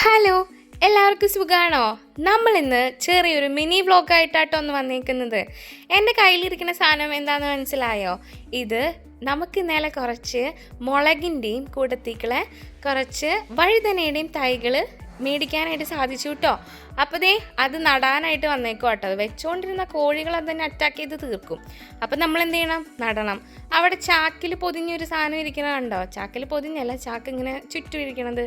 Hello, എല്ലാവർക്കും സുഖമാണോ? നമ്മളിന്ന് ചെറിയൊരു മിനി വ്ളോഗായിട്ടാട്ടോ ഒന്ന് വന്നിരിക്കുന്നത്. എൻ്റെ കയ്യിലിരിക്കുന്ന സാധനം എന്താണെന്ന് മനസ്സിലായോ? ഇത് നമുക്ക് ഇന്നലെ കുറച്ച് മുളകിൻ്റെയും കൂട്ടത്തിക്കുള്ള കുറച്ച് വഴുതനയുടെയും തൈകൾ മേടിക്കാനായിട്ട് സാധിച്ചു കേട്ടോ. അപ്പോൾ അത് നടാനായിട്ട് വന്നേക്കും കേട്ടോ. അത് വെച്ചുകൊണ്ടിരുന്ന കോഴികൾ അത് തന്നെ അറ്റാക്ക് ചെയ്ത് തീർക്കും. അപ്പം നമ്മൾ എന്ത് ചെയ്യണം? നടണം. അവിടെ ചാക്കിൽ പൊതിഞ്ഞൊരു സാധനം ഇരിക്കുന്നത് കണ്ടോ? ചാക്കിൽ പൊതിഞ്ഞല്ല, ചാക്ക് ഇങ്ങനെ ചുറ്റും ഇരിക്കണത്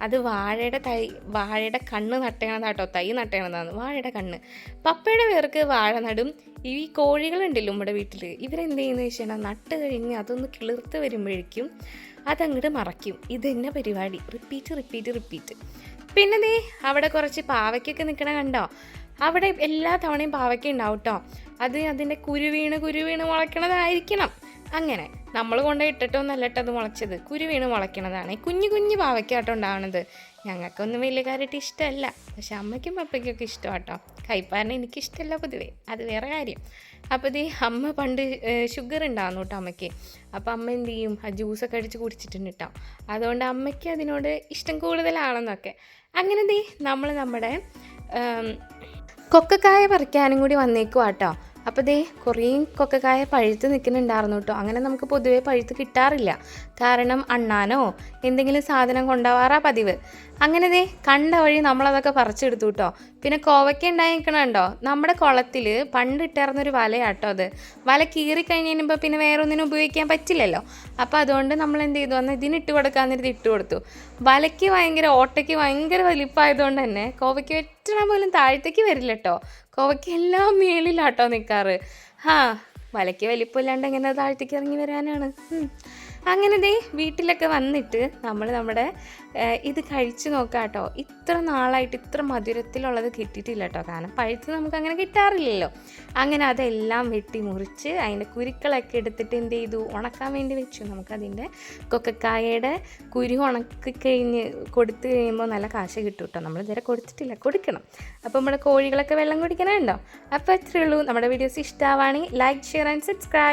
അത് വാഴയുടെ കണ്ണ് നട്ടണതാട്ടോ. തൈ നട്ടണതാണ് വാഴയുടെ കണ്ണ്. പപ്പയുടെ പേർക്ക് വാഴ നടും. ഈ കോഴികളുണ്ടല്ലോ നമ്മുടെ വീട്ടിൽ, ഇവരെന്ത് ചെയ്യുന്നത് വെച്ചാൽ നട്ട് കഴിഞ്ഞ് അതൊന്ന് കിളിർത്ത് വരുമ്പോഴേക്കും അതങ്ങോട്ട് മറയ്ക്കും. ഇത് തന്നെ പരിപാടി, റിപ്പീറ്റ്. പിന്നെ അവിടെ കുറച്ച് പാവയ്ക്കൊക്കെ നിൽക്കണ കണ്ടോ? അവിടെ എല്ലാ തവണയും പാവയ്ക്ക ഉണ്ടാവും കേട്ടോ. അത് അതിൻ്റെ കുരുവീണ് മുളയ്ക്കണതായിരിക്കണം. അങ്ങനെ നമ്മൾ കൊണ്ട് ഇട്ടിട്ടൊന്നല്ല കേട്ടോ അത് മുളച്ചത്, കുരുവീണ് മുളയ്ക്കണതാണ്. കുഞ്ഞു പാവയ്ക്കാട്ടോ ഉണ്ടാവണത്. ഞങ്ങൾക്കൊന്നും വലിയ കാര്യമായിട്ട് ഇഷ്ടമല്ല, പക്ഷെ അമ്മയ്ക്കും പപ്പയ്ക്കൊക്കെ ഇഷ്ടം കേട്ടോ. കൈപ്പാരനെ എനിക്കിഷ്ടമല്ല പൊതുവേ, അത് വേറെ കാര്യം. അപ്പോൾ അമ്മ പണ്ട് ഷുഗർ ഉണ്ടാകുന്നു കേട്ടോ അമ്മയ്ക്ക്. അപ്പോൾ അമ്മ എന്ത് ചെയ്യും? ആ ജ്യൂസൊക്കെ അടിച്ച് കുടിച്ചിട്ടുണ്ട് കേട്ടോ. അതുകൊണ്ട് അമ്മയ്ക്ക് അതിനോട് ഇഷ്ടം കൂടുതലാണെന്നൊക്കെ. അങ്ങനെ നമ്മൾ നമ്മുടെ കൊക്കക്കായ പറിക്കാനും കൂടി വന്നേക്കും കേട്ടോ. അപ്പോൾ കുറേ കൊക്കക്കായ പഴുത്ത് നിൽക്കുന്നുണ്ടായിരുന്നു കേട്ടോ. അങ്ങനെ നമുക്ക് പൊതുവേ പഴുത്ത് കിട്ടാറില്ല, കാരണം അണ്ണാനോ എന്തെങ്കിലും സാധനം കൊണ്ടുപോകാറാ പതിവ്. അങ്ങനെ കണ്ട വഴി നമ്മളതൊക്കെ പറിച്ചെടുത്തു കേട്ടോ. പിന്നെ കോവയ്ക്ക ഉണ്ടായിക്കണുണ്ടോ? നമ്മുടെ കുളത്തിൽ പണ്ട് ഇട്ടിരുന്നൊരു വലയാട്ടോ അത്. വല കീറിക്കഴിഞ്ഞ് കഴിയുമ്പോൾ പിന്നെ വേറെ ഒന്നിനും ഉപയോഗിക്കാൻ പറ്റില്ലല്ലോ. അപ്പോൾ അതുകൊണ്ട് നമ്മൾ എന്ത് ചെയ്തു? അന്ന് ഇതിനിട്ട് കൊടുക്കാമെന്നിട്ട് ഇട്ട് കൊടുത്തു. വലയ്ക്ക് ഓട്ടയ്ക്ക് ഭയങ്കര വലിപ്പമായതുകൊണ്ട് തന്നെ കോവയ്ക്ക് വെറ്റണം പോലും താഴത്തേക്ക് വരില്ല കേട്ടോ. കോവയ്ക്ക് എല്ലാം മേളിലാട്ടോ നിൽക്കാറ്. വലയ്ക്ക് വലിപ്പമില്ലാണ്ട് എങ്ങനെ താഴത്തേക്ക് ഇറങ്ങി വരാനാണ്? അങ്ങനെ വീട്ടിലൊക്കെ വന്നിട്ട് നമ്മൾ നമ്മുടെ ഇത് കഴിച്ച് നോക്കാം കേട്ടോ. ഇത്ര നാളായിട്ട് ഇത്ര മധുരത്തിലുള്ളത് കിട്ടിയിട്ടില്ല കേട്ടോ, കാരണം പഴുത്ത് നമുക്ക് അങ്ങനെ കിട്ടാറില്ലല്ലോ. അങ്ങനെ അതെല്ലാം വെട്ടി മുറിച്ച് അതിൻ്റെ കുരുക്കളൊക്കെ എടുത്തിട്ട് എന്ത് ചെയ്തു? ഉണക്കാൻ വേണ്ടി വെച്ചു. നമുക്കതിൻ്റെ കൊക്കക്കായയുടെ കുരു ഉണക്കി കഴിഞ്ഞ് കൊടുത്തു കഴിയുമ്പോൾ നല്ല കാശ് കിട്ടും കേട്ടോ. നമ്മൾ ഇതുവരെ കൊടുത്തിട്ടില്ല, കൊടുക്കണം. അപ്പോൾ നമ്മുടെ കോഴികളൊക്കെ വെള്ളം കുടിക്കണുണ്ടോ? അപ്പോൾ അത്രയേ ഉള്ളൂ. നമ്മുടെ വീഡിയോസ് ഇഷ്ടമാവുകയാണെങ്കിൽ ലൈക്ക്, ഷെയർ ആൻഡ് സബ്സ്ക്രൈബ്.